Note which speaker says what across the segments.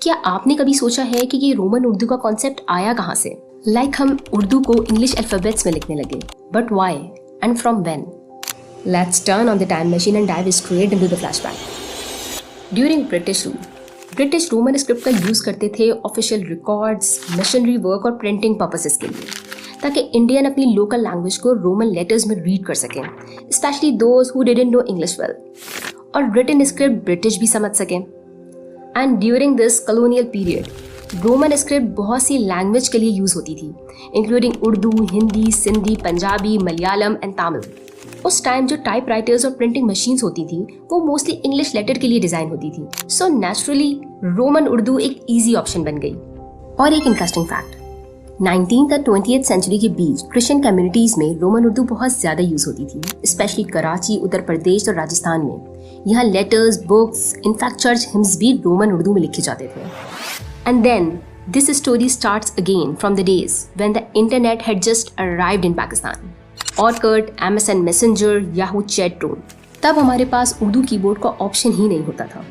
Speaker 1: क्या आपने कभी सोचा है कि ये रोमन उर्दू का कॉन्सेप्ट आया कहाँ से? हम उर्दू को इंग्लिश अल्फाबेट्स में लिखने लगे, but why and from when? Let's turn on the time machine and dive straight into the flashback. During British rule, British Roman script का यूज करते थे ऑफिशियल रिकॉर्ड्स, मिशनरी वर्क और प्रिंटिंग पर्पसेस के लिए, ताकि इंडियन अपनी local language को Roman letters में रीड कर सकें, specially those who didn't know English well, और रिटन स्क्रिप्ट ब्रिटिश भी समझ सकें। And during this colonial period, Roman script बहुत सी लैंग्वेज के लिए यूज होती थी, इंक्लूडिंग उर्दू, हिंदी, सिंधी, पंजाबी, मलयालम एंड तमिल। उस टाइम जो टाइप राइटर्स और प्रिंटिंग मशीन्स होती थी वो मोस्टली इंग्लिश लेटर के लिए डिजाइन होती थी, सो नेचुरली रोमन उर्दू एक इजी ऑप्शन बन गई। और एक इंटरेस्टिंग फैक्ट, 19th और 20th सेंचुरी के बीच क्रिश्चियन कम्युनिटीज में रोमन उर्दू बहुत ज्यादा यूज होती थी, स्पेशली कराची, उत्तर प्रदेश और राजस्थान में। यहाँ letters, books, in fact church hymns भी रोमन उर्दू में लिखे जाते थे। And then this story starts again from the days when the internet had just arrived in Pakistan. Orkut, MSN messenger, Yahoo chat room, तब हमारे पास उर्दू कीबोर्ड का ऑप्शन ही नहीं होता था।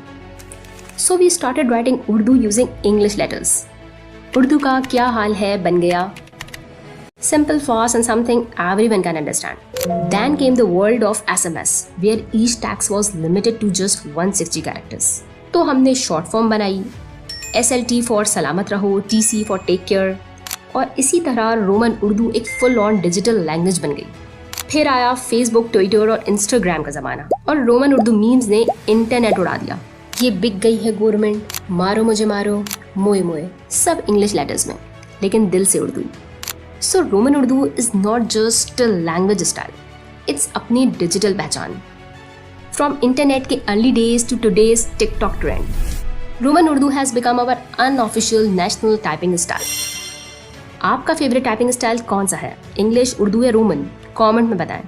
Speaker 1: So we started writing Urdu using English letters. Urdu का क्या हाल है बन गया simple, fast and something everyone can understand. Then came the world of SMS, where each text was limited to just 160 characters. तो हमने शॉर्ट फॉर्म बनाई, SLT फॉर सलामत रहो, TC फॉर टेक केयर, और इसी तरह रोमन उर्दू एक फुल ऑन डिजिटल लैंग्वेज बन गई। फिर आया फेसबुक, ट्विटर और इंस्टाग्राम का ज़माना, और रोमन उर्दू मीम्स ने इंटरनेट उड़ा दिया। ये बिक गई है गवर्नमेंट, मारो मुझे मारो, मोए मोए, सब इंग्लिश लेटर्स में, लेकिन दिल से Urdu. So Roman Urdu is not just language style, it's अपनी डिजिटल पहचान। फ्रॉम इंटरनेट के early days to today's TikTok trend, Roman Urdu has become our unofficial national typing style. आपका फेवरेट टाइपिंग स्टाइल कौन सा है, इंग्लिश, उर्दू या रोमन? कमेंट में बताएं।